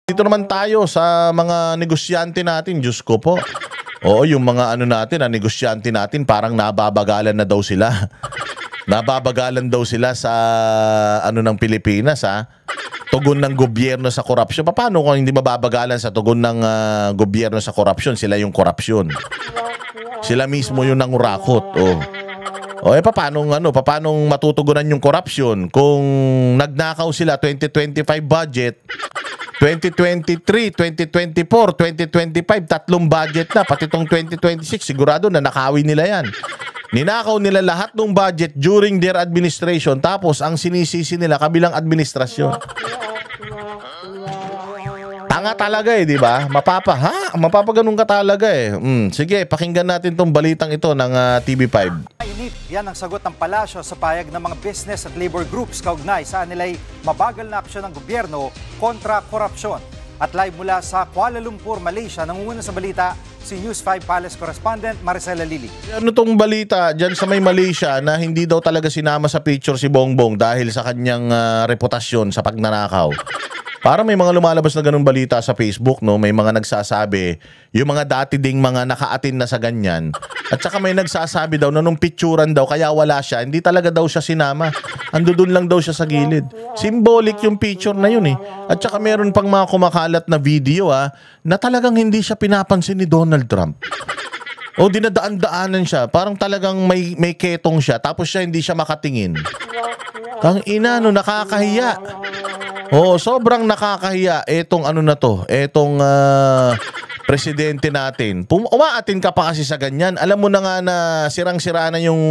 Dito naman tayo sa mga negosyante natin, Diyos ko po. Oo, yung mga ano natin, negosyante natin, parang nababagalan na daw sila. Nababagalan daw sila sa ano ng Pilipinas, ha? Tugon ng gobyerno sa korupsyon. Paano kung hindi mababagalan sa tugon ng gobyerno sa korupsyon? Sila yung korupsyon. Sila mismo yung nangurakot. Oh. O paano matutugunan yung korupsyon kung nagnakaw sila 2025 budget, 2023, 2024, 2025, tatlong budget na, pati itong 2026, sigurado na nakawin nila yan. Ninakaw nila lahat ng budget during their administration, tapos ang sinisisi nila kabilang administrasyon. Tanga talaga di ba? Mapapaganon ka talaga Sige, pakinggan natin tong balitang ito ng TV5. Yan ang sagot ng palasyo sa payag ng mga business at labor groups kaugnay sa nila'y mabagal na aksyon ng gobyerno kontra korupsyon. At live mula sa Kuala Lumpur, Malaysia, nangunguna sa balita si News 5 Palace Correspondent Maricela Lili. Ano tong balita dyan sa may Malaysia na hindi daw talaga sinama sa picture si Bongbong dahil sa kanyang reputasyon sa pagnanakaw? Para may mga lumalabas na ganung balita sa Facebook, no? May mga nagsasabi, yung mga dati ding mga naka-attend na sa ganyan. At saka may nagsasabi daw na nung picturean daw, kaya wala siya, hindi talaga daw siya sinama. Andun lang daw siya sa gilid. Symbolic yung picture na yun At saka meron pang mga kumakalat na video na talagang hindi siya pinapansin ni Donald Trump. O dinadaan-daanan siya, parang talagang may ketong siya, tapos siya hindi siya makatingin. Kang ina, no, nakakahiya. Oo, sobrang nakakahiya etong etong presidente natin. Umaatin ka pa kasi sa ganyan. Alam mo na nga na sirang-sira na yung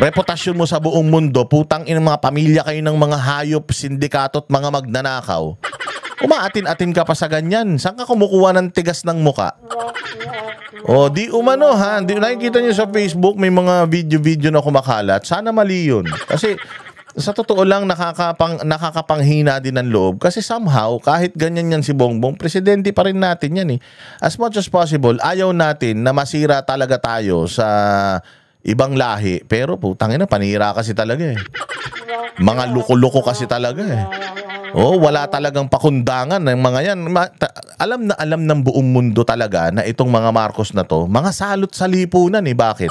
reputasyon mo sa buong mundo. Putang ina, mga pamilya kayo ng mga hayop, sindikato at mga magnanakaw. Umaatin-atin ka pa sa ganyan. Saan ka kumukuha ng tigas ng muka? O, di umano di nakikita niyo sa Facebook may mga video na kumakalat. Sana mali yun. Kasi sa totoo lang, nakakapanghina din ng loob. Kasi somehow, kahit ganyan yan si Bongbong, presidente pa rin natin yan As much as possible, ayaw natin na masira talaga tayo sa ibang lahi. Pero putangina, panira kasi talaga Mga luko-luko kasi talaga wala talagang pakundangan ng mga yan. Alam na alam ng buong mundo talaga na itong mga Marcos na to, mga salot sa lipunan Bakit?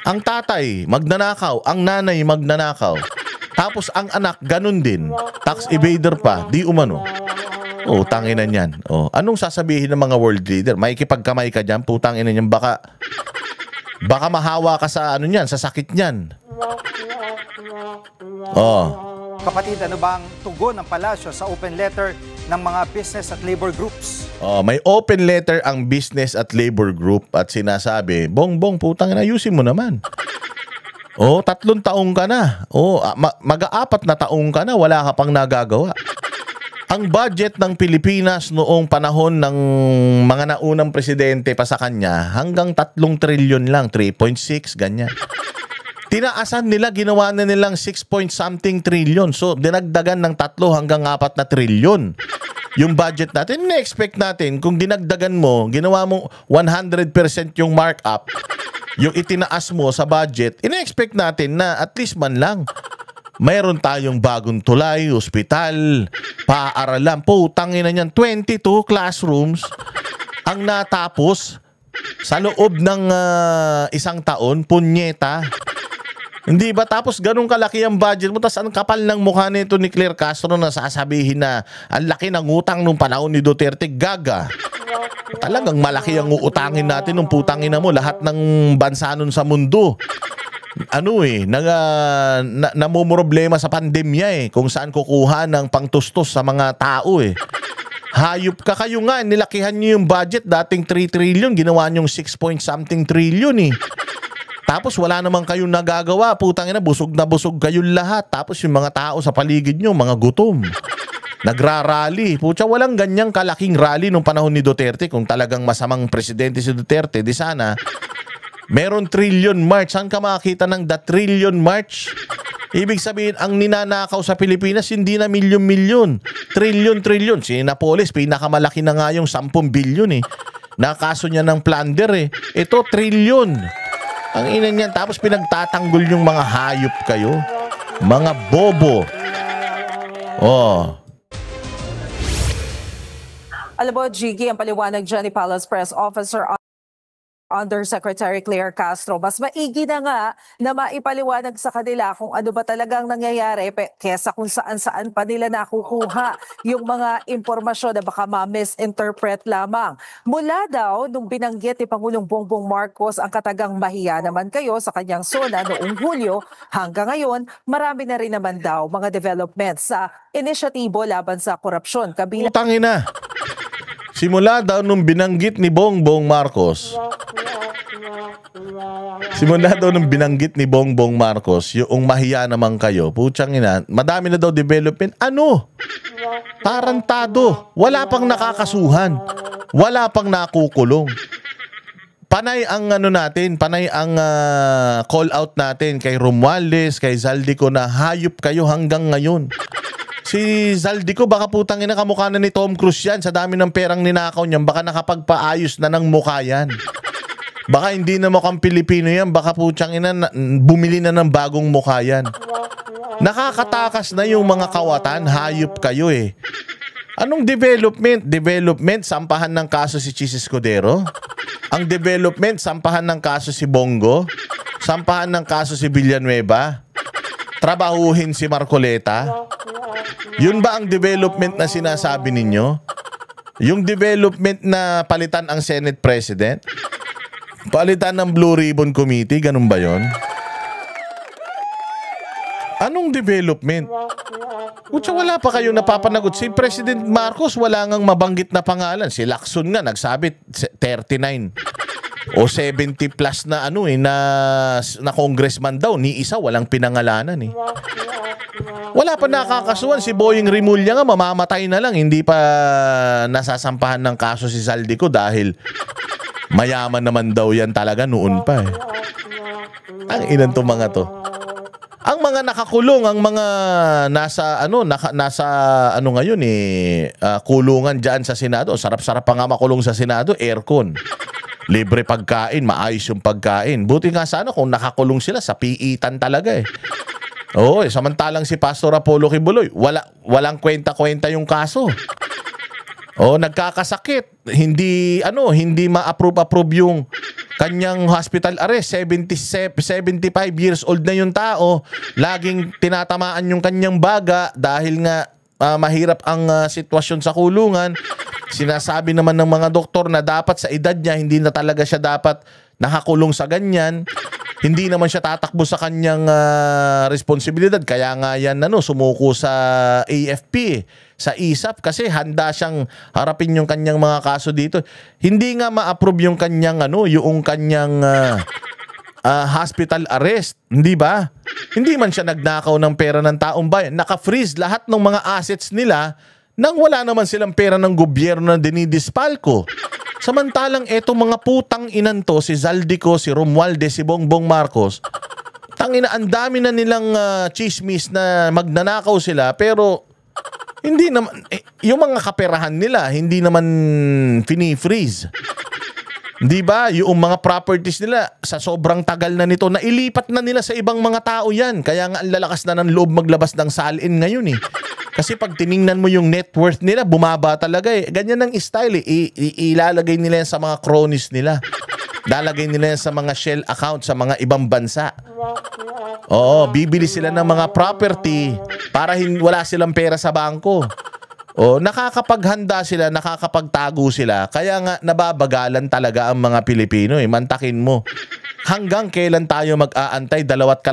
Ang tatay, magnanakaw. Ang nanay, magnanakaw. Tapos ang anak, ganun din. Tax evader pa. Di umano. Tanginan yan. Anong sasabihin ng mga world leader? Maikipagkamay ka dyan, putanginan yan. Baka mahawa ka sa sa sakit niyan. Kapatid, ano ba ang tugon ng palasyo sa open letter ng mga business at labor groups? May open letter ang business at labor group at sinasabi, Bongbong, putang ina, ayusin mo naman. 3 taong ka na. Mag-4 na taong ka na, wala ka pang nagagawa. Ang budget ng Pilipinas noong panahon ng mga naunang presidente pa sa kanya, hanggang 3 trilyon lang, 3.6, ganyan. Tinaasan nila, ginawa na nilang 6-point-something trillion. So, dinagdagan ng 3 hanggang 4 na trilyon. Yung budget natin, na-expect natin, kung dinagdagan mo, ginawa mo 100% yung markup, yung itinaas mo sa budget, ina-expect natin na at least man lang, mayroon tayong bagong tulay, ospital, paaralan. Putangin na niyan, 22 classrooms ang natapos sa loob ng 1 taon, punyeta. Hindi ba? Tapos ganun kalaki ang budget mo, tapos ang kapal ng mukha nito ni Claire Castro na sasabihin na ang laki ng utang nung panahon ni Duterte. Gaga. Talagang malaki ang uutangin natin nung putangin na mo. Lahat ng bansa nun sa mundo. Namumroblema sa pandemya kung saan kukuha ng pangtustos sa mga tao Hayop ka kayo nga, nilakihan nyo yung budget, dating 3 trillion, ginawa nyong 6-point-something trillion Tapos wala naman kayong nagagawa, putang ina, busog na busog kayong lahat. Tapos yung mga tao sa paligid nyo, mga gutom. Nagrarally. Putya, walang ganyang kalaking rally nung panahon ni Duterte. Kung talagang masamang presidente si Duterte, di sana meron trillion march. Saan ka makakita ng the trillion march? Ibig sabihin, ang ninanakaw sa Pilipinas, hindi na milyon-milyon. Trillion-trillion. Si Napoles, pinakamalaki na nga yung 10 bilyon Nakaso niya ng plunder Ito, trillion. Ang ina niyan, tapos pinagtatanggol yung mga hayop kayo. Mga bobo. Alam mo, Jiggy, ang paliwanag dyan ni Palace Press Officer Undersecretary Claire Castro, mas maigi na nga na maipaliwanag sa kanila kung ano ba talagang nangyayari kesa kung saan-saan pa nila nakukuha yung mga impormasyon na baka ma-misinterpret lamang. Mula daw nung binanggit ni Pangulong Bongbong Marcos ang katagang mahiya naman kayo sa kanyang SONA noong Hulyo, hanggang ngayon marami na rin naman daw mga developments sa inisyatibo laban sa korupsyon. Kabilang Utangin na. Simula daw nung binanggit ni Bongbong Marcos, yung mahiya naman kayo, putsang ina, madami na daw development. Ano? Tarantado. Wala pang nakakasuhan. Wala pang nakukulong. Panay ang panay ang call out natin kay Romualdez, kay Zaldico na hayop kayo hanggang ngayon. Si Zaldico baka putang ina kamukha na ni Tom Cruise yan. Sa dami ng perang ninakaw niyan, baka nakapagpaayos na ng mukha yan. Baka hindi na mukhang Pilipino yan. Baka putang ina bumili na ng bagong mukha yan. Nakakatakas na yung mga kawatan. Hayop kayo eh. Anong development? Development, sampahan ng kaso si Chis Escudero? Ang development, sampahan ng kaso si Bongo? Sampahan ng kaso si Villanueva? Trabahuhin si Marcoleta? Yun ba ang development na sinasabi ninyo? Yung development na palitan ang Senate President? Palitan ng Blue Ribbon Committee? Ganun ba yun? Anong development? Kutsa wala pa kayong napapanagot. Si President Marcos wala ngang mabanggit na pangalan. Si Lacson nga nagsabi 39 o 70 plus na na congressman daw. Ni isa walang pinangalanan eh. Wala pa nakakasuhan. Si Boying Rimulya nga mamamatay na lang. Hindi pa nasasampahan ng kaso si Zaldico dahil mayaman naman daw yan talaga noon pa eh. Ang ilan to mga to. Ang mga nakakulong, ang mga nasa ngayon kulungan diyan sa Senado. Sarap-sarap pa nga makulong sa Senado, aircon. Libre pagkain, maayos yung pagkain. Buti nga sana kung nakakulong sila sa piitan talaga eh. Oo, samantalang si Pastor Apollo Kibuloy, walang kwenta-kwenta yung kaso. Oh, nagkakasakit. Hindi ma-approve yung kanyang hospital arrest. 75 years old na yung tao. Laging tinatamaan yung kanyang baga dahil nga mahirap ang sitwasyon sa kulungan. Sinasabi naman ng mga doktor na dapat sa edad niya hindi na talaga siya dapat nakakulong sa ganyan. Hindi naman siya tatakbo sa kanyang responsibilidad. Kaya nga yan sumuko sa AFP, sa ISAP kasi handa siyang harapin yung kanyang mga kaso dito. Hindi nga ma-approve yung kanyang hospital arrest, hindi ba? Hindi man siya nagnakaw ng pera ng taong bayan. Naka-freeze lahat ng mga assets nila nang wala naman silang pera ng gobyerno na dinidispalko. Samantalang etong mga putang inan to, si Zaldico, si Romualdez, si Bongbong Marcos, tangina, ang dami na nilang chismis na magnanakaw sila pero hindi naman, yung mga kaperahan nila, hindi naman fini-freeze. Di ba? Yung mga properties nila, sa sobrang tagal na nito, nailipat na nila sa ibang mga tao yan. Kaya nga ang lalakas na ng loob maglabas ng salin ngayon eh. Kasi pag tiningnan mo yung net worth nila, bumaba talaga eh. Ganyan ang style eh. Ilalagay nila yan sa mga cronies nila. Lalagay nila yan sa mga shell account sa mga ibang bansa. Oo, bibili sila ng mga property para wala silang pera sa bangko. O, nakakapaghanda sila, nakakapagtago sila. Kaya nga nababagalan talaga ang mga Pilipino eh. Mantakin mo. Hanggang kailan tayo mag-aantay? 2.5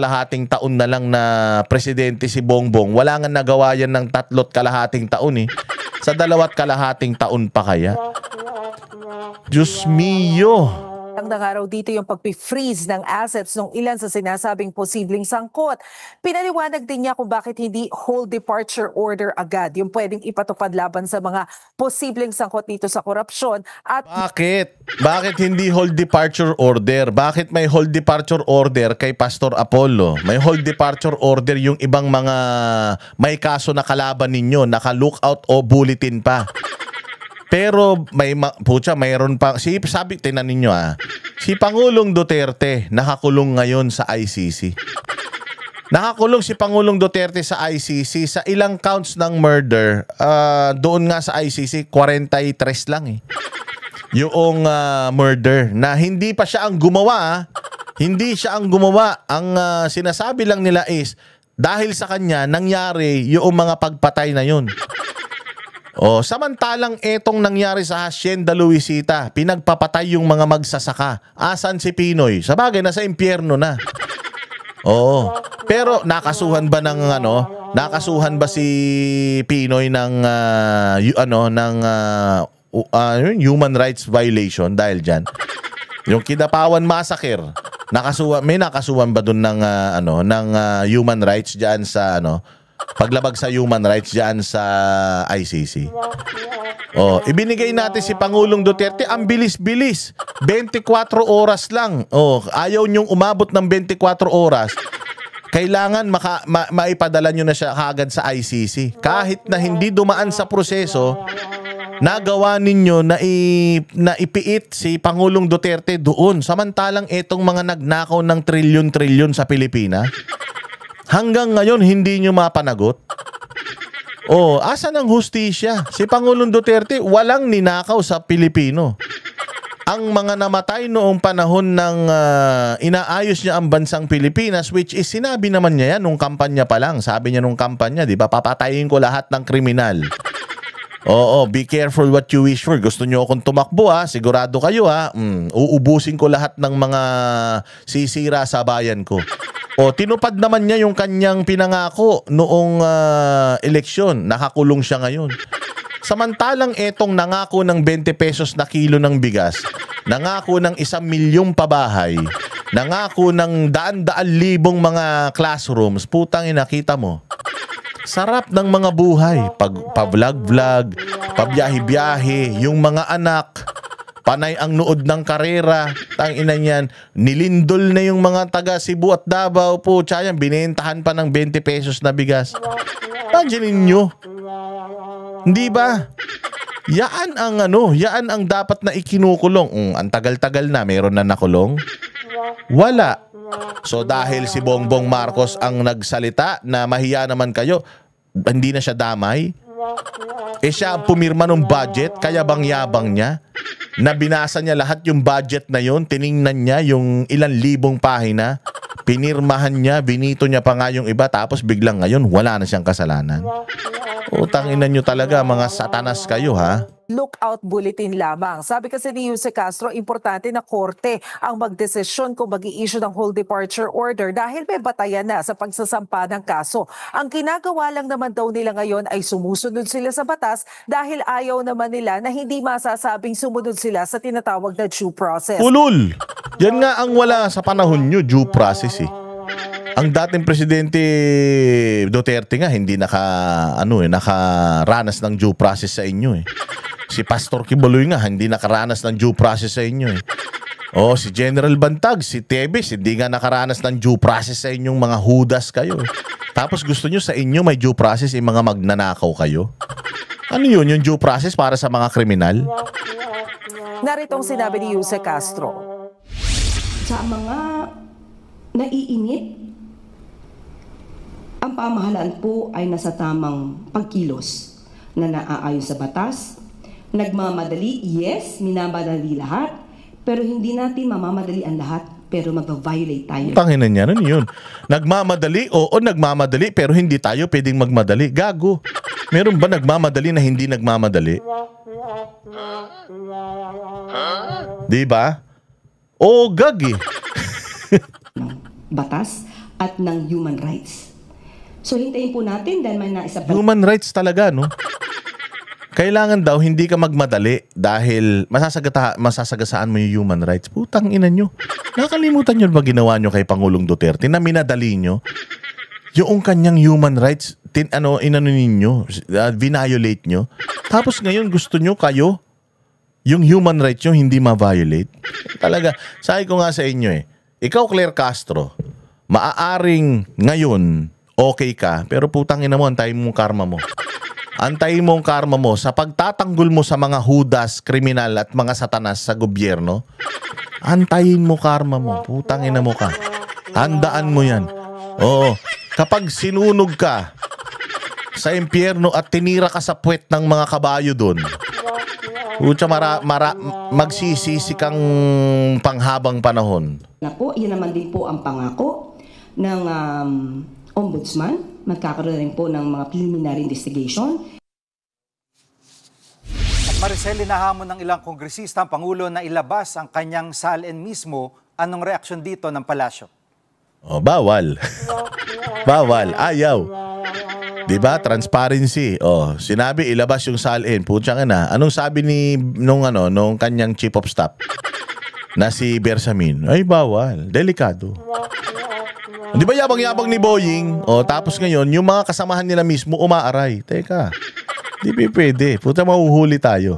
taon na lang na presidente si Bongbong. Wala nga nagawa yan ng 3.5 taon eh. Sa 2.5 taon pa kaya? Diyos mio! Ang nangaraw dito yung pag-freeze ng assets ng ilan sa sinasabing posibleng sangkot. Pinaliwanag din niya kung bakit hindi whole departure order agad yung pwedeng ipatupad laban sa mga posibleng sangkot dito sa korupsyon. At Bakit? Bakit hindi whole departure order? Bakit may whole departure order kay Pastor Apollo? May whole departure order yung ibang mga may kaso na kalaban ninyo, naka-lookout o bulletin pa. Pero mayroon pa tinan ninyo si Pangulong Duterte nakakulong ngayon sa ICC. Nakakulong si Pangulong Duterte sa ICC sa ilang counts ng murder. Doon nga sa ICC, 43 lang eh. Yung murder na hindi pa siya ang gumawa. Hindi siya ang gumawa. Ang sinasabi lang nila is dahil sa kanya nangyari yung mga pagpatay na yun. Samantalang etong nangyari sa Hacienda Luisita, pinagpapatay yung mga magsasaka. Asan si Pinoy? Sabagay, nasa impyerno na. Pero nakasuhan ba nakasuhan ba si Pinoy ng human rights violation dahil diyan? Yung Kidapawan massacre, may nakasuhan ba doon ng human rights diyan sa paglabag sa human rights diyan sa ICC? Ibinigay natin si Pangulong Duterte, ang bilis-bilis. 24 oras lang. Ayaw niyong umabot ng 24 oras. Kailangan maipadala niyo na siya kagad sa ICC. Kahit na hindi dumaan sa proseso, nagawa ninyo na ipiit si Pangulong Duterte doon. Samantalang etong mga nagnakaw ng trilyon-trilyon sa Pilipinas, hanggang ngayon hindi nyo mapanagot. Asan ang hustisya? Si Pangulong Duterte walang ninakaw sa Pilipino. Ang mga namatay noong panahon ng inaayos niya ang bansang Pilipinas, which is sinabi naman niya yan nung kampanya pa lang. Sabi niya nung kampanya, di ba, papatayin ko lahat ng kriminal. Be careful what you wish for. Gusto niyo akong tumakbo sigurado kayo uubusin ko lahat ng mga sisira sa bayan ko. Tinupad naman niya yung kanyang pinangako noong eleksyon. Nakakulong siya ngayon. Samantalang etong nangako ng 20 pesos na kilo ng bigas, nangako ng 1 milyong pabahay, nangako ng daan-daan libong mga classrooms, putang ina, kita mo. Sarap ng mga buhay. Pa-vlog-vlog, pa-biyahe-biyahe, yung mga anak, panay ang nood ng karera, tang ina niyan, nilindol na yung mga taga Cebu at Davao po, tsayang binentahan pa ng 20 pesos na bigas. Imagine ninyo. Hindi ba? Yaan ang dapat na ikinukulong. Ang tagal-tagal na, meron na nakulong? Wala. So dahil si Bongbong Marcos ang nagsalita na mahiya naman kayo, hindi na siya damay? Siya ang pumirma ng budget, kaya bang yabang niya? Na binasa niya lahat yung budget na yun, tiningnan niya yung ilang libong pahina, pinirmahan niya, binito niya pa nga yung iba, tapos biglang ngayon wala na siyang kasalanan. Utangin nyo talaga, mga satanas kayo Lookout bulletin lamang. Sabi kasi ni Jose Castro, importante na korte ang magdesisyon kung mag-i-issue ng whole departure order dahil may batayan na sa pagsasampa ng kaso. Ang ginagawa lang naman daw nila ngayon ay sumusunod sila sa batas dahil ayaw naman nila na hindi masasabing sumunod sila sa tinatawag na due process. Ulul! Yan nga ang wala sa panahon nyo, due process Ang dating presidente Duterte nga hindi nakaranas ng due process sa inyo Si Pastor Kibuloy nga hindi nakaranas ng due process sa inyo si General Bantag, si Tebes hindi nga nakaranas ng due process sa inyong mga hudas kayo Tapos gusto nyo sa inyo may due process mga magnanakaw kayo. Ano yun, yung due process para sa mga kriminal? Naritong sinabi ni Jose Castro. Sa mga naiinit, ang pamahalaan po ay nasa tamang pagkilos na naaayon sa batas. Nagmamadali, yes, minamadali lahat, pero hindi natin mamamadali ang lahat, pero mag-violate tayo. Tanginan niya, ano yun? Nagmamadali, nagmamadali, pero hindi tayo pwedeng magmadali. Gago. Meron ba nagmamadali na hindi nagmamadali? Di ba? Gag Batas at ng human rights. So hintayin po natin dahil may naisa human rights talaga, no? Kailangan daw hindi ka magmadali dahil masasagasaan mo yung human rights. Putang ina nyo. Nakalimutan nyo ba ginawa nyo kay Pangulong Duterte na minadali nyo? Yung kanyang human rights, ninyo, violate nyo. Tapos ngayon gusto nyo kayo, yung human rights nyo hindi ma-violate. Talaga, sabi ko nga sa inyo ikaw Claire Castro, maaaring ngayon okay ka, pero putang ina mo, antayin mong karma mo. Antayin mo ang karma mo sa pagtatanggol mo sa mga hudas, kriminal at mga satanas sa gobyerno. Antayin mo karma mo. Putang ina mo ka. Handaan mo yan. kapag sinunog ka sa impyerno at tinira ka sa puwet ng mga kabayo doon, magsisisi kang panghabang panahon. Po, yun naman din po ang pangako ng ombudsman. Magkakaroon rin po ng mga preliminary investigation. At Maricel, inahamon ng ilang kongresista ang Pangulo na ilabas ang kanyang salin mismo. Anong reaksyon dito ng palasyo? Oh, bawal. Bawal. Ayaw. Diba? Transparency. Oh, sinabi ilabas yung salin. Putsang na. Anong sabi nung kanyang chief of staff na si Bersamin? Ay, bawal. Delikado. Di ba yabang-yabang ni Boying? O, tapos ngayon, yung mga kasamahan nila mismo umaaray. Teka, di pwede. Puta, mahuhuli tayo.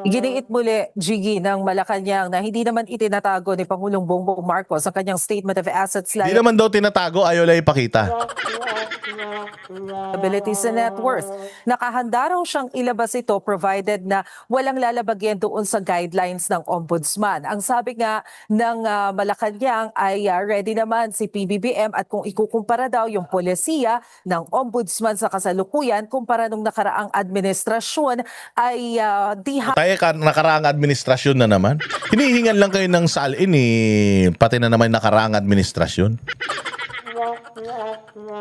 Giniit muli, Jiggy, ng Malacanang na hindi naman itinatago ni Pangulong Bongbong Marcos ang kanyang Statement of Assets Di naman daw tinatago, ayaw lang ipakita. Liabilities and net worth. Nakahanda raw siyang ilabas ito provided na walang lalabagyan doon sa guidelines ng Ombudsman. Ang sabi nga ng Malacanang ay ready naman si PBBM at kung ikukumpara daw yung polisiya ng Ombudsman sa kasalukuyan kumpara nung nakaraang administrasyon ay Tayo nakaraang administrasyon na naman. Hinihingan lang kayo ng salin pati na naman nakaraang administrasyon.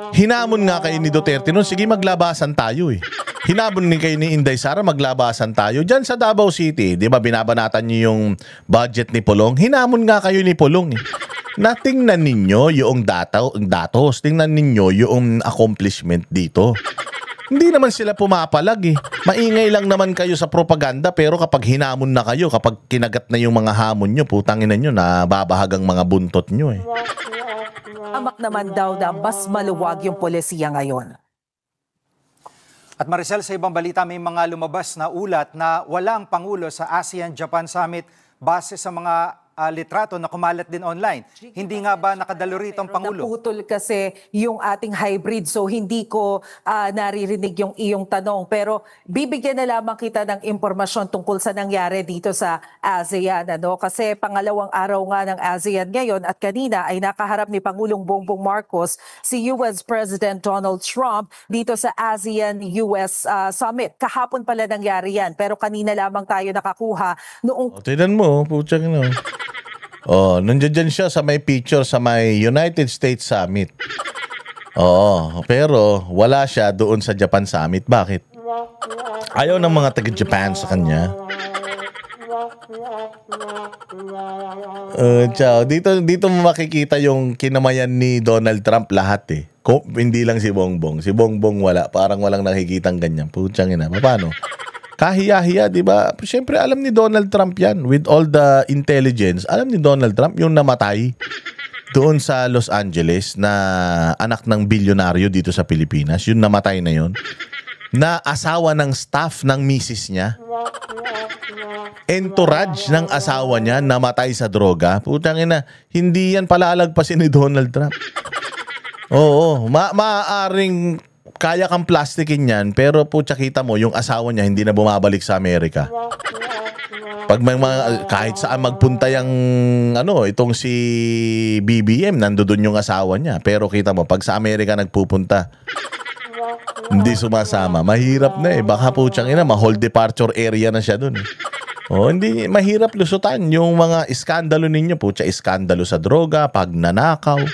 Hinamon nga kayo ni Duterte noon, sige maglabasan tayo Hinamon kayo ni Inday Sara, maglabasan tayo. Diyan sa Davao City, di ba binabanatan niyo yung budget ni Pulong? Hinamon nga kayo ni Pulong Natingnan ninyo yung datos, tingnan ninyo yung accomplishment dito. Hindi naman sila pumapalag Maingay lang naman kayo sa propaganda pero kapag hinamon na kayo, kapag kinagat na yung mga hamon nyo, putangin na nyo, nababahagang mga buntot nyo amak naman daw na mas maluwag yung polisiya ngayon. At Maricel, sa ibang balita, may mga lumabas na ulat na walang Pangulo sa ASEAN-Japan Summit base sa mga litrato na kumalat din online. Hindi nga ba nakadalo rito ang Pangulo? Naputol kasi yung ating hybrid so hindi ko naririnig yung iyong tanong. Pero bibigyan na lamang kita ng impormasyon tungkol sa nangyari dito sa ASEAN. Kasi pangalawang araw nga ng ASEAN ngayon at kanina ay nakaharap ni Pangulong Bongbong Marcos si US President Donald Trump dito sa ASEAN-US Summit. Kahapon pala nangyari yan pero kanina lamang tayo nakakuha noong... Tignan mo, putsang Oh, nandiyan dyan siya sa may picture sa may United States Summit. Oo, pero wala siya doon sa Japan Summit. Bakit? Ayaw ng mga taga-Japan sa kanya. Dito mo makikita yung kinamayan ni Donald Trump lahat Hindi lang si Bongbong. Si Bongbong wala. Parang walang nakikitang ganyan. Putsang ina. Paano? Kahiya-hiya, di ba? Siyempre, alam ni Donald Trump yan. With all the intelligence, alam ni Donald Trump yung namatay doon sa Los Angeles na anak ng bilyonaryo dito sa Pilipinas. Yung namatay na yun. Na asawa ng staff ng misis niya. Entourage ng asawa niya namatay sa droga. Putang ina, hindi yan palalagpasin ni Donald Trump. Oo, maaaring... Kaya kang plastikin yan, pero putya kita mo, yung asawa niya hindi na bumabalik sa Amerika. Pag may mga, kahit saan magpunta yung, itong si BBM, nandoon yung asawa niya. Pero kita mo, pag sa Amerika nagpupunta, hindi sumasama. Mahirap na Baka putyang ina, ma-hold departure area na siya dun hindi, mahirap lusutan yung mga iskandalo ninyo. Putya, iskandalo sa droga, pagnanakaw.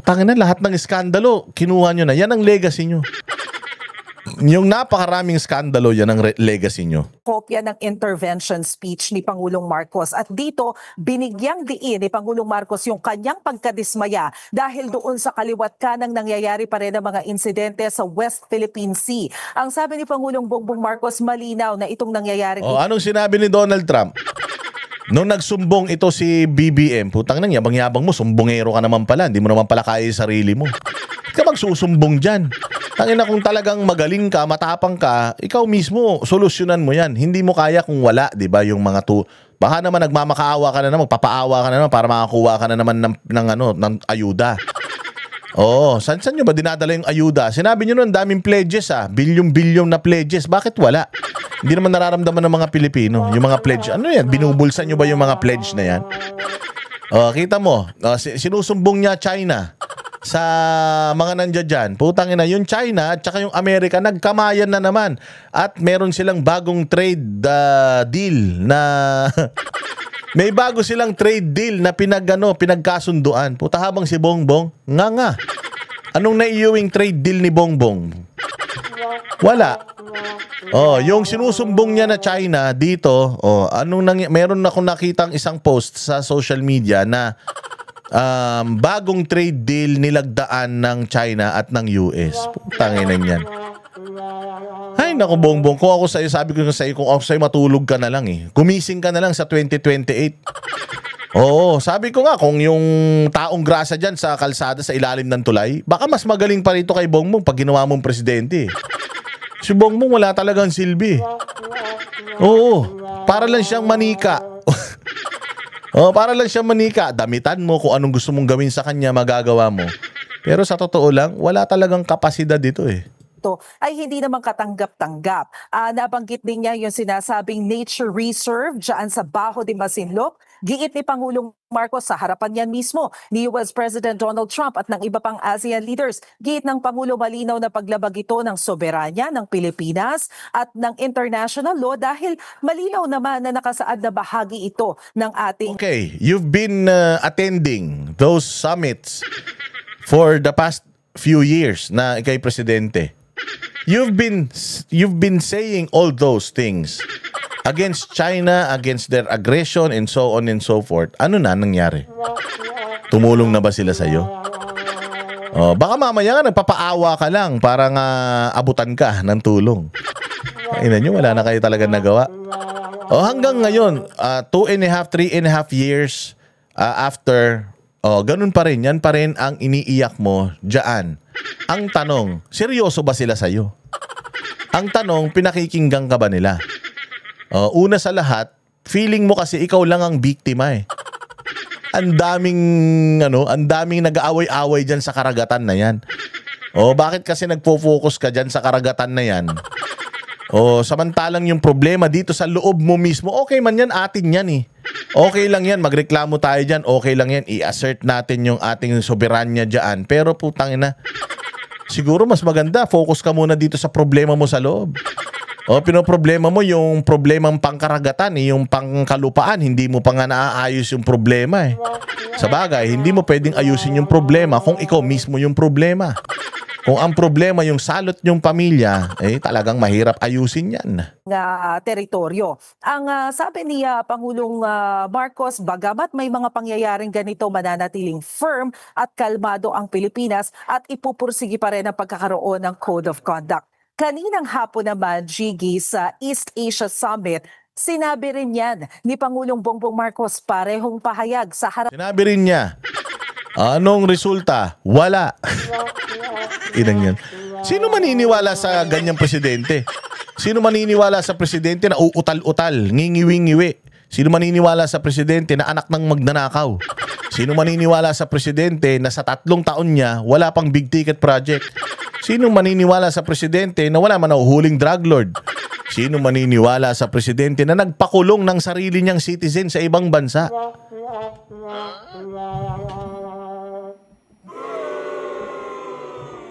Tangina, lahat ng iskandalo, kinuha nyo na. Yan ang legacy nyo. Yung napakaraming iskandalo, yan ang legacy nyo. Kopya ng intervention speech ni Pangulong Marcos. At dito, binigyang diin ni Pangulong Marcos yung kanyang pagkadismaya dahil doon sa kaliwat kanang nangyayari pa rin ang mga insidente sa West Philippine Sea. Ang sabi ni Pangulong Bongbong Marcos, malinaw na itong nangyayari. Anong sinabi ni Donald Trump? Nung nagsumbong ito si BBM, putang nang yabang-yabang mo, sumbongero ka naman pala. Hindi mo naman pala kaya yung sarili mo. Bakit ka magsusumbong dyan? Tangina, kung talagang magaling ka, matapang ka, ikaw mismo, solusyonan mo yan. Hindi mo kaya kung wala, di ba, yung mga baka naman nagmamakaawa ka na naman, magpapaawa ka na naman para makakuha ka na naman ng ayuda. Oo, saan nyo ba dinadala yung ayuda? Sinabi nyo nun, daming pledges Bilyong-bilyong na pledges. Bakit wala? Hindi naman nararamdaman ng mga Pilipino. Yung mga pledge, ano yan? Binubulsan nyo ba yung mga pledge na yan? Oh, kita mo, sinusumbong niya China sa mga nandiyan dyan. Putang ina, yung China at saka yung Amerika nagkamayan na naman. At meron silang bagong trade deal na may bago silang trade deal na pinagkasunduan. Puta, habang si Bongbong, nga. Anong naiuwing trade deal ni Bongbong? Wala. Oh, yung sinusumbong niya na China dito, meron akong nakitang isang post sa social media na bagong trade deal nilagdaan ng China at ng US. Putanginan yan. Ay, naku Bongbong, kung ako sa'yo, sabi ko sa'yo, kung ako sa'yo, matulog ka na lang eh. Gumising ka na lang sa 2028. Oo, sabi ko nga, kung yung taong grasa dyan sa kalsada sa ilalim ng tulay, baka mas magaling pa rito kay Bongbong pag ginawa mong presidente. Si Bongbong wala talagang silbi. Oo, para lang siyang manika. Para lang siyang manika. Damitan mo kung anong gusto mong gawin sa kanya, magagawa mo. Pero sa totoo lang, wala talagang kapasidad dito eh. Ito ay hindi naman katanggap-tanggap. Nabanggit din niya yung sinasabing nature reserve dyan sa Bajo de Masinloc. Giit ni Pangulong Marcos sa harapan niyan mismo ni US President Donald Trump at ng iba pang ASEAN leaders. Giit ng Pangulo malinaw na paglabag ito ng soberanya ng Pilipinas at ng international law dahil malinaw naman na nakasaad na bahagi ito ng ating... Okay, you've been attending those summits for the past few years na ikay presidente. You've been saying all those things against China, against their aggression and so on and so forth. Ano na nangyari? Tumulong na ba sila sa'yo? Baka mamaya nga nagpapaawa ka lang para nga abutan ka ng tulong. Ina nyo, wala na kayo talaga nagawa. Hanggang ngayon, 2.5, 3.5 years after, ganun pa rin. Yan pa rin ang iniiyak mo dyan. Ang tanong, seryoso ba sila sa'yo? Ang tanong, pinakikinggan ka ba nila? Una sa lahat, feeling mo kasi ikaw lang ang biktima eh. Ang daming nag-aaway-away dyan sa karagatan na yan. Bakit kasi nagpo-focus ka dyan sa karagatan na yan? Samantalang yung problema dito sa loob mo mismo, okay man yan, atin yan eh. Okay lang yan, magreklamo tayo dyan, okay lang yan, i-assert natin yung ating soberanya dyan. Pero putang ina, siguro mas maganda, focus ka muna dito sa problema mo sa loob. Pinoproblema mo yung problemang pangkaragatan, yung pangkalupaan, hindi mo pa nga naaayos yung problema eh. Sa bagay, hindi mo pwedeng ayusin yung problema kung ikaw mismo yung problema. Kung ang problema yung salot yung pamilya, talagang mahirap ayusin yan. Teritoryo. Ang sabi ni Pangulong Marcos, bagamat may mga pangyayaring ganito, mananatiling firm at kalmado ang Pilipinas at ipupursigi pa rin ang pagkakaroon ng Code of Conduct. Kaninang hapon naman, Jiggy, sa East Asia Summit, sinabi rin yan ni Pangulong Bongbong Marcos, parehong pahayag sa harap. Sinabi rin niya, anong resulta? Wala. Inang yan. Sino maniniwala sa ganyang presidente? Sino maniniwala sa presidente na uutal-utal, ngingiwi-ngiwi? Sino maniniwala sa presidente na anak ng magnanakaw? Sino maniniwala sa presidente na sa 3 taon niya wala pang big ticket project? Sino maniniwala sa presidente na wala man nahuhuling drug lord? Sino maniniwala sa presidente na nagpakulong ng sarili niyang citizen sa ibang bansa?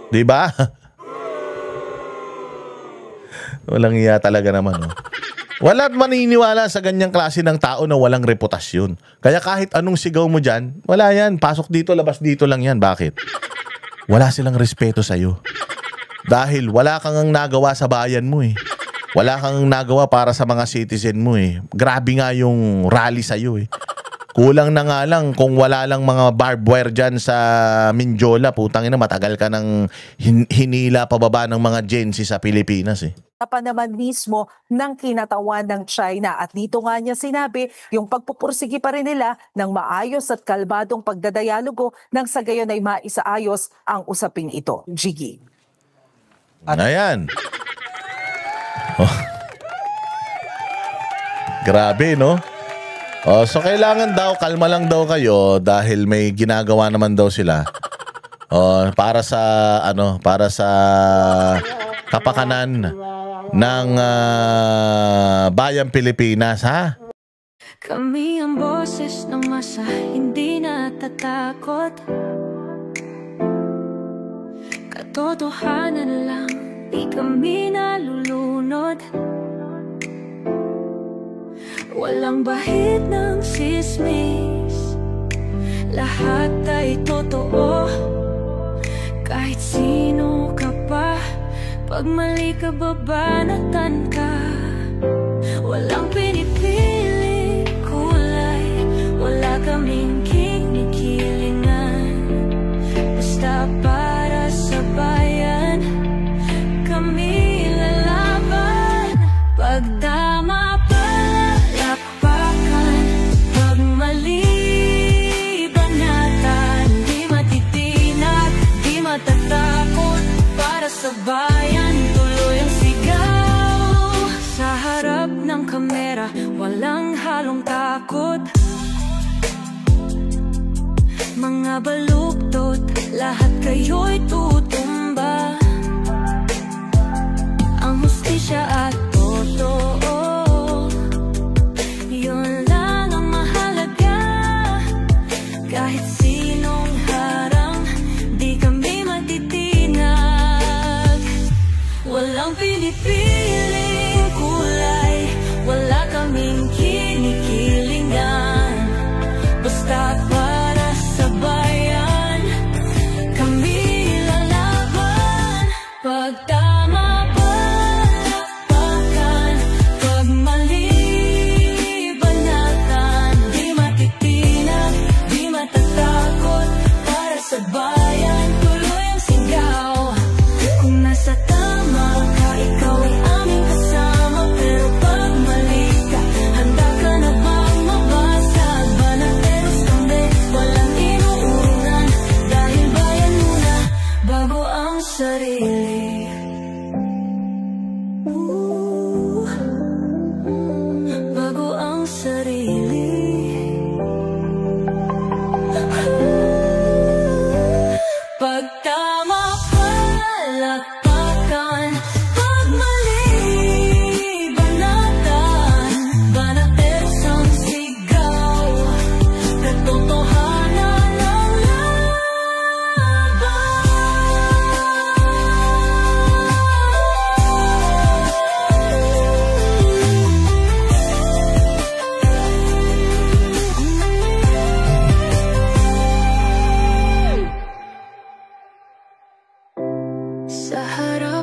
Diba? Walang iya talaga naman. Wala't maniniwala sa ganyang klase ng tao na walang reputasyon. Kaya kahit anong sigaw mo dyan, wala yan. Pasok dito, labas dito lang yan. Bakit? Wala silang respeto sa'yo. Dahil wala kang nagawa sa bayan mo eh. Wala kang nagawa para sa mga citizen mo eh. Grabe nga yung rally sa'yo eh. Kulang na nga lang kung wala lang mga barbed wire dyan sa Mindiola. Putang ina, matagal ka ng hinila pababa ng mga Gen Z sa Pilipinas eh. Pa naman mismo ng kinatawan ng China. At dito nga niya sinabi, yung pagpupursigi pa rin nila ng maayos at kalmadong pagdadayalogo nang sa gayon ay maisaayos ang usaping ito. Jiggy. Ayan. Grabe, no? So kailangan daw, kalma lang daw kayo dahil may ginagawa naman daw sila. Para sa kapakanan ng bayang Pilipinas, ha? Kami ang boses ng masa, hindi natatakot. Katotohanan lang, di kami nalulunod. Walang bahid ng sismis, lahat ay totoo. Kahit sino ka pa, pag mali ka babanatan ka. Walang pinipili kulay, wala kaming kinikilingan. Basta para sa bayan, kami lalaban. Pag tama palapakan, pag mali banatan. Di matitinag, di matatakot, para sa bayan tuloy ang sigaw. Sa harap ng kamera, walang halong takot. Mga baluktot, lahat kayo'y tutumba. Ang hustisya at totoo, yun lang ang mahalaga. Kahit sinong harang, di kami matitinag. Walang pinipiling kulay, wala kaming kinikilingan. Basta para sa bayan, kami lalaban. Pag tama palapakan, pag mali banatan. Di matitinag, di matatakot, para sa bayan tuloy ang sigaw. Kung nasa tama ka, ikaw ay aming kasama. Pero pag mali ka, handa ka na bang mabasag? Banateros kami, walang inuunan. Dahil bayan muna, bago ang sarili. Bago ang sarili. Pag tama palapakan, pag mali banatan. Banateros ang sigaw, katotohanan ang laban. Sa harap